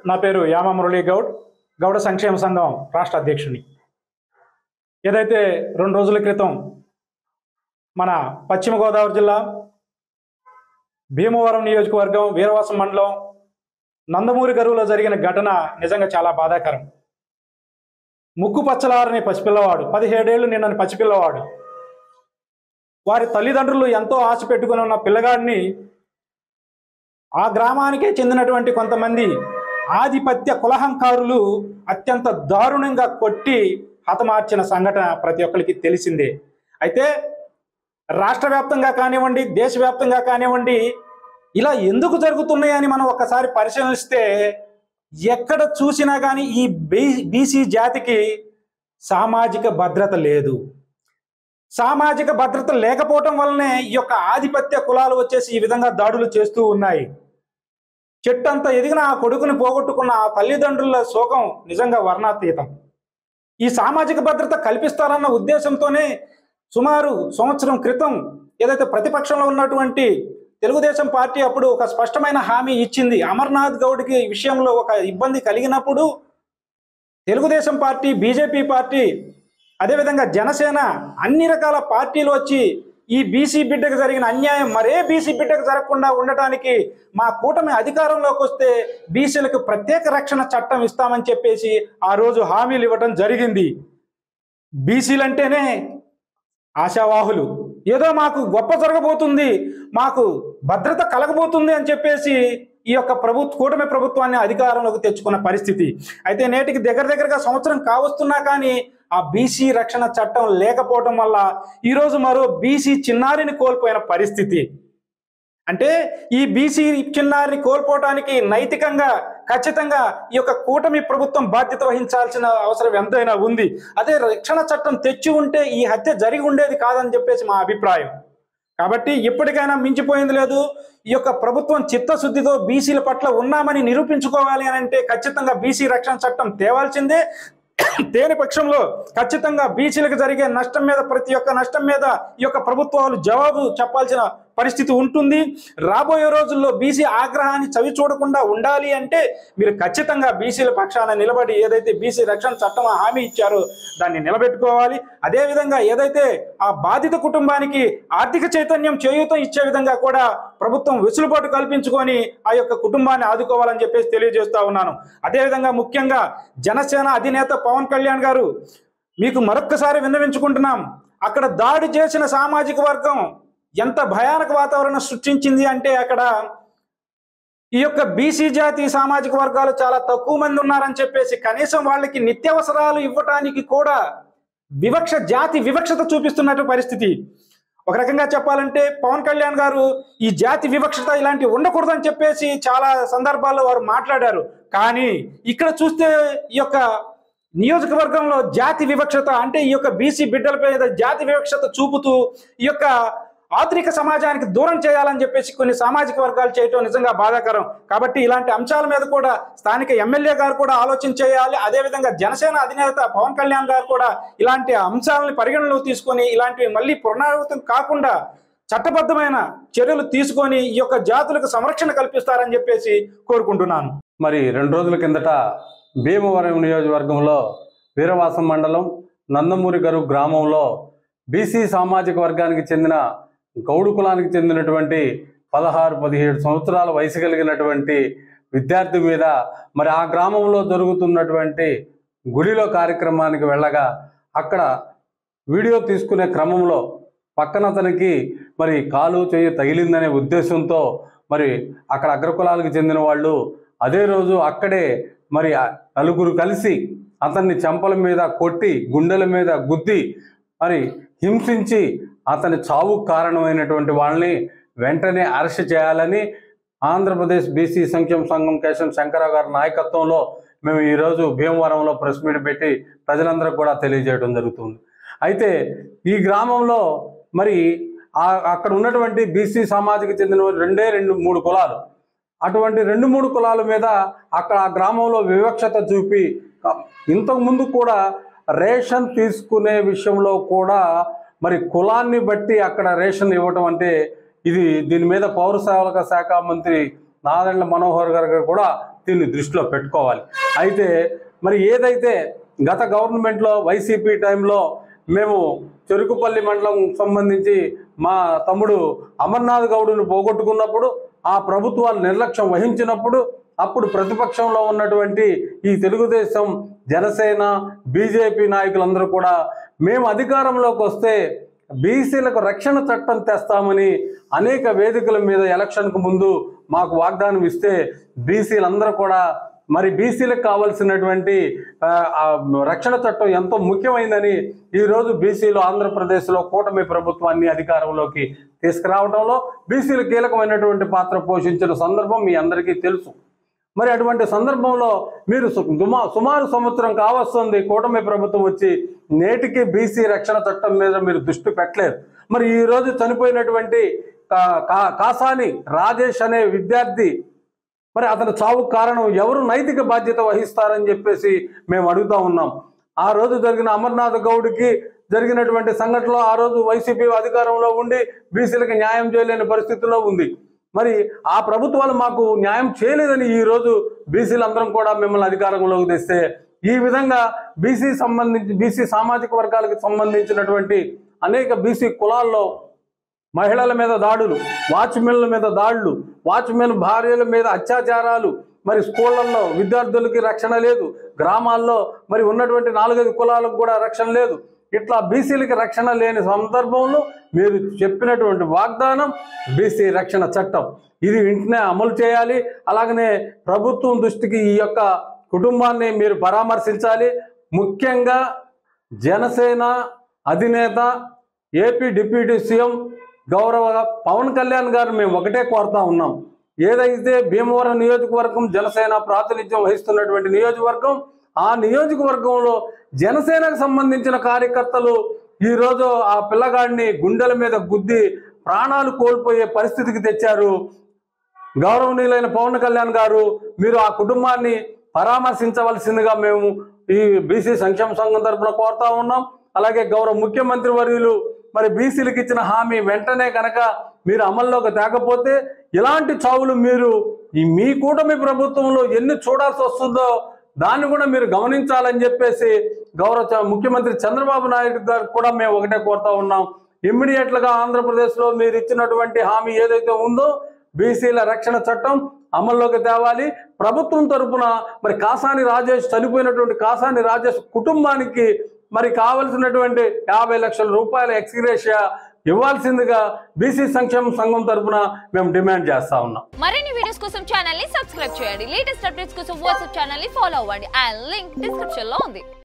నా పేరు యామ మురళీ గౌడ్, గౌడ సంక్షేమ సంఘం రాష్ట్ర అధ్యక్షుని. ఏదైతే 2 రోజుల క్రితం మన పశ్చిమ గోదావరి జిల్లా భీమవరం నియోజకవర్గం వీరవాసం మండలం నందమూరి గరువులో జరిగిన ఘటన నిజంగా చాలా బాధాకరం. ముక్కు పచ్చలారని పసిపిల్లవాడు, 17 ఏళ్ళు నిన్న పసిపిల్లవాడు, వారి తల్లిదండ్రులు ఎంతో ఆశ పెట్టుకుని ఉన్న పిల్లగాడిని ఆ గ్రామానికే చెందినటువంటి కొంతమంది ఆధిపత్య కులహంకారులు అత్యంత దారుణంగా కొట్టి హతమార్చిన సంఘటన ప్రతి ఒక్కరికి తెలిసిందే. అయితే రాష్ట్ర వ్యాప్తంగా కానివ్వండి, దేశవ్యాప్తంగా కానివ్వండి, ఇలా ఎందుకు జరుగుతున్నాయని మనం ఒక్కసారి పరిశీలిస్తే ఎక్కడ చూసినా కానీ ఈ బీసీ జాతికి సామాజిక భద్రత లేదు. సామాజిక భద్రత లేకపోవటం వల్లనే ఈ యొక్క ఆధిపత్య కులాలు వచ్చేసి ఈ విధంగా దాడులు చేస్తూ ఉన్నాయి. చెట్టంతా ఎదిగిన ఆ కొడుకుని పోగొట్టుకున్న ఆ తల్లిదండ్రుల శోకం నిజంగా వర్ణాతీతం. ఈ సామాజిక భద్రత కల్పిస్తారన్న ఉద్దేశంతోనే సుమారు సంవత్సరం క్రితం ఏదైతే ప్రతిపక్షంలో ఉన్నటువంటి తెలుగుదేశం పార్టీ అప్పుడు ఒక స్పష్టమైన హామీ ఇచ్చింది. అమర్నాథ్ గౌడ్కి విషయంలో ఒక ఇబ్బంది కలిగినప్పుడు తెలుగుదేశం పార్టీ, బీజేపీ పార్టీ, అదేవిధంగా జనసేన, అన్ని రకాల పార్టీలు వచ్చి ఈ బీసీ బిడ్డకు జరిగిన అన్యాయం మరే బీసీ బిడ్డకు జరగకుండా ఉండటానికి మా కూటమి అధికారంలోకి వస్తే బీసీలకు ప్రత్యేక రక్షణ చట్టం ఇస్తామని చెప్పేసి ఆ రోజు హామీలు ఇవ్వటం జరిగింది. బీసీలంటేనే ఆశావాహులు, ఏదో మాకు గొప్ప జరగబోతుంది, మాకు భద్రత కలగబోతుంది అని చెప్పేసి ఈ యొక్క కూటమి ప్రభుత్వాన్ని అధికారంలోకి తెచ్చుకున్న పరిస్థితి. అయితే నేటికి దగ్గరగా సంవత్సరం కావస్తున్నా కానీ ఆ బీసీ రక్షణ చట్టం లేకపోవడం వల్ల ఈరోజు మరో బీసీ చిన్నారిని కోల్పోయిన పరిస్థితి. అంటే ఈ బీసీ చిన్నారిని కోల్పోవడానికి నైతికంగా ఖచ్చితంగా ఈ యొక్క కూటమి ప్రభుత్వం బాధ్యత వహించాల్సిన అవసరం ఎంతైనా ఉంది. అదే రక్షణ చట్టం తెచ్చి ఉంటే ఈ హత్య జరిగి ఉండేది కాదని చెప్పేసి మా అభిప్రాయం. కాబట్టి ఇప్పటికైనా మించిపోయింది లేదు. ఈ యొక్క ప్రభుత్వం చిత్తశుద్ధితో బీసీల పట్ల ఉన్నామని నిరూపించుకోవాలి అని అంటే ఖచ్చితంగా బీసీ రక్షణ చట్టం తేవాల్సిందే. దేని పక్షంలో ఖచ్చితంగా బీసీలకు జరిగే నష్టం మీద, ప్రతి ఒక్క నష్టం మీద ఈ యొక్క ప్రభుత్వాలు జవాబు చెప్పాల్సిన పరిస్థితి ఉంటుంది. రాబోయే రోజుల్లో బీసీ ఆగ్రహాన్ని చవి చూడకుండా ఉండాలి అంటే మీరు ఖచ్చితంగా బీసీల పక్షాన నిలబడి ఏదైతే బీసీ రక్షణ చట్టం హామీ ఇచ్చారో దాన్ని నిలబెట్టుకోవాలి. అదేవిధంగా ఏదైతే ఆ బాధిత కుటుంబానికి ఆర్థిక చైతన్యం, చేయూతం ఇచ్చే విధంగా కూడా ప్రభుత్వం వెసులుబాటు కల్పించుకొని ఆ యొక్క కుటుంబాన్ని ఆదుకోవాలని చెప్పేసి తెలియజేస్తా ఉన్నాను. అదేవిధంగా ముఖ్యంగా జనసేన అధినేత పవన్ కళ్యాణ్ గారు, మీకు మరొక్కసారి విన్నవించుకుంటున్నాం. అక్కడ దాడి చేసిన సామాజిక వర్గం ఎంత భయానక వాతావరణం సృష్టించింది అంటే అక్కడ ఈ యొక్క బీసీ జాతి సామాజిక వర్గాలు చాలా తక్కువ మంది ఉన్నారని చెప్పేసి కనీసం వాళ్ళకి నిత్యావసరాలు ఇవ్వటానికి కూడా జాతి వివక్షత చూపిస్తున్నట్టు పరిస్థితి. ఒక రకంగా చెప్పాలంటే పవన్ కళ్యాణ్ గారు ఈ జాతి వివక్షత ఇలాంటి ఉండకూడదని చెప్పేసి చాలా సందర్భాల్లో వారు మాట్లాడారు. కానీ ఇక్కడ చూస్తే ఈ యొక్క నియోజకవర్గంలో జాతి వివక్షత అంటే ఈ యొక్క బీసీ బిడ్డలపై జాతి వివక్షత చూపుతూ ఈ యొక్క ఆధునిక సమాజానికి దూరం చేయాలని చెప్పేసి కొన్ని సామాజిక వర్గాలు చేయటం నిజంగా బాధాకరం. కాబట్టి ఇలాంటి అంశాల మీద కూడా స్థానిక ఎమ్మెల్యే గారు కూడా ఆలోచన చేయాలి. అదేవిధంగా జనసేన అధినేత పవన్ కళ్యాణ్ గారు కూడా ఇలాంటి అంశాలను పరిగణలోకి తీసుకొని ఇలాంటివి మళ్ళీ పునరావృతం కాకుండా చట్టబద్ధమైన చర్యలు తీసుకొని ఈ యొక్క జాతులకు సంరక్షణ కల్పిస్తారని చెప్పేసి కోరుకుంటున్నాను. మరి 2 రోజుల కిందట భీమవరం నియోజకవర్గంలో వీరవాసం మండలం నందమూరి గరువు గ్రామంలో బీసీ సామాజిక వర్గానికి చెందిన గౌడు కులానికి చెందినటువంటి 16-17 సంవత్సరాల వయసు కలిగినటువంటి విద్యార్థి మీద మరి ఆ గ్రామంలో జరుగుతున్నటువంటి గుడిలో కార్యక్రమానికి వెళ్ళగా అక్కడ వీడియో తీసుకునే క్రమంలో పక్కన అతనికి మరి కాలు చెయ్యి తగిలిందనే ఉద్దేశంతో మరి అక్కడ అగ్రకులాలకు చెందిన వాళ్ళు అదే రోజు అక్కడే మరి 4 కలిసి అతన్ని చెంపల మీద కొట్టి, గుండెల మీద గుద్ది మరి హింసించి అతని చావుకు కారణమైనటువంటి వాళ్ళని వెంటనే అరెస్ట్ చేయాలని ఆంధ్రప్రదేశ్ బీసీ సంక్షేమ సంఘం కేశం శంకరరావు గారి నాయకత్వంలో మేము ఈరోజు భీమవరంలో ప్రెస్ మీట్ పెట్టి ప్రజలందరూ కూడా తెలియజేయడం జరుగుతుంది. అయితే ఈ గ్రామంలో మరి అక్కడ ఉన్నటువంటి బీసీ సామాజిక చెందిన 2-3 కులాలు, అటువంటి 2-3 కులాల మీద అక్కడ ఆ గ్రామంలో వివక్షత చూపి ఇంతకుముందు కూడా రేషన్ తీసుకునే విషయంలో కూడా మరి కులాన్ని బట్టి అక్కడ రేషన్ ఇవ్వటం అంటే ఇది దీని మీద పౌర సేవల శాఖ మంత్రి నాదెండ్ల మనోహర్ గారు కూడా దీన్ని దృష్టిలో పెట్టుకోవాలి. అయితే మరి ఏదైతే గత గవర్నమెంట్లో వైసీపీ టైంలో మేము చెరుకుపల్లి మండలం సంబంధించి మా తమ్ముడు అమర్నాథ్ గౌడును పోగొట్టుకున్నప్పుడు, ఆ ప్రభుత్వాలు నిర్లక్ష్యం వహించినప్పుడు, అప్పుడు ప్రతిపక్షంలో ఉన్నటువంటి ఈ తెలుగుదేశం, జనసేన, బీజేపీ నాయకులందరూ కూడా మేము అధికారంలోకి వస్తే బీసీలకు రక్షణ చట్టం తెస్తామని అనేక వేదికల మీద ఎలక్షన్కు ముందు మాకు వాగ్దానం ఇస్తే, బీసీలందరూ కూడా మరి బీసీలకు కావాల్సినటువంటి రక్షణ చట్టం ఎంతో ముఖ్యమైనదని ఈరోజు బీసీలు ఆంధ్రప్రదేశ్లో కూటమి ప్రభుత్వాన్ని అధికారంలోకి తీసుకురావడంలో బీసీలు కీలకమైనటువంటి పాత్ర పోషించిన సందర్భం మీ అందరికీ తెలుసు. మరి అటువంటి సందర్భంలో మీరు సుమారు సంవత్సరం కావస్తుంది కూటమి ప్రభుత్వం వచ్చి, నేటికి బీసీ రక్షణ చట్టం మీద మీరు దృష్టి పెట్టలేదు. మరి ఈరోజు చనిపోయినటువంటి కాసాని రాజేష్ అనే విద్యార్థి, మరి అతని చావుకు కారణం ఎవరు నైతిక బాధ్యత వహిస్తారని చెప్పేసి మేము అడుగుతా ఉన్నాం. ఆ రోజు జరిగిన అమర్నాథ్ గౌడ్కి జరిగినటువంటి సంఘటనలో ఆ రోజు వైసీపీ అధికారంలో ఉండి బీసీలకు న్యాయం చేయలేని పరిస్థితిలో ఉంది. మరి ఆ ప్రభుత్వాలు మాకు న్యాయం చేయలేదని ఈరోజు బీసీలందరం కూడా మిమ్మల్ని అధికారంలోకి తెస్తే, ఈ విధంగా బీసీ సామాజిక వర్గాలకు సంబంధించినటువంటి అనేక బీసీ కులాల్లో మహిళల మీద దాడులు, వాచ్మెన్ల మీద దాడులు, వాచ్మెన్ భార్యల మీద అత్యాచారాలు, మరి స్కూళ్ళల్లో విద్యార్థులకి రక్షణ లేదు, గ్రామాల్లో మరి ఉన్నటువంటి 4-5 కులాలకు కూడా రక్షణ లేదు. ఇట్లా బీసీలకి రక్షణ లేని సందర్భంలో మీరు చెప్పినటువంటి వాగ్దానం బీసీ రక్షణ చట్టం, ఇది వెంటనే అమలు చేయాలి. అలాగనే ప్రభుత్వం దృష్టికి ఈ యొక్క కుటుంబాన్ని మీరు పరామర్శించాలి. ముఖ్యంగా జనసేన అధినేత, ఏపీ డిప్యూటీ సీఎం గౌరవ పవన్ కళ్యాణ్ గారు మేము ఒకటే కోరుతా ఉన్నాం. ఏదైతే భీమవరం నియోజకవర్గం జనసేన ప్రాతినిధ్యం వహిస్తున్నటువంటి నియోజకవర్గం, ఆ నియోజకవర్గంలో జనసేనకు సంబంధించిన కార్యకర్తలు ఈరోజు ఆ పిల్లగాడిని గుండెల మీద గుద్ది ప్రాణాలు కోల్పోయే పరిస్థితికి తెచ్చారు. గౌరవనీయులైన పవన్ కళ్యాణ్ గారు మీరు ఆ కుటుంబాన్ని పరామర్శించవలసిందిగా మేము ఈ బీసీ సంక్షేమ సంఘం తరఫున కోరుతా ఉన్నాం. అలాగే గౌరవ ముఖ్యమంత్రి వర్యులు మరి బీసీలకు ఇచ్చిన హామీ వెంటనే కనుక మీరు అమల్లోకి తేకపోతే ఇలాంటి చావులు మీరు మీ కూటమి ప్రభుత్వంలో ఎన్ని చూడాల్సి వస్తుందో దాన్ని కూడా మీరు గమనించాలని చెప్పేసి గౌరవ ముఖ్యమంత్రి చంద్రబాబు నాయుడు గారు కూడా మేము ఒకటే కోరుతా ఉన్నాం. ఇమ్మీడియట్గా ఆంధ్రప్రదేశ్లో మీరు ఇచ్చినటువంటి హామీ ఏదైతే ఉందో బీసీల రక్షణ చట్టం అమల్లోకి తేవాలి. ప్రభుత్వం తరఫున మరి కాసాని రాజేష్, చనిపోయినటువంటి కాసాని రాజేష్ కుటుంబానికి మరి కావలసినటువంటి 50 లక్షల రూపాయల ఎక్స్గ్రేషియా ఇవ్వాల్సిందిగా బీసీ సంక్షేమ సంఘం తరఫున మేము డిమాండ్ చేస్తా ఉన్నాం. మరిన్ని వీడియోస్ కోసం ఛానల్ ని సబ్స్క్రైబ్ చేయండి. లేటెస్ట్ అప్డేట్స్ కోసం వాట్సాప్ ఛానల్ ని ఫాలో అవ్వండి. ఆ లింక్ డిస్క్రిప్షన్ లో ఉంది.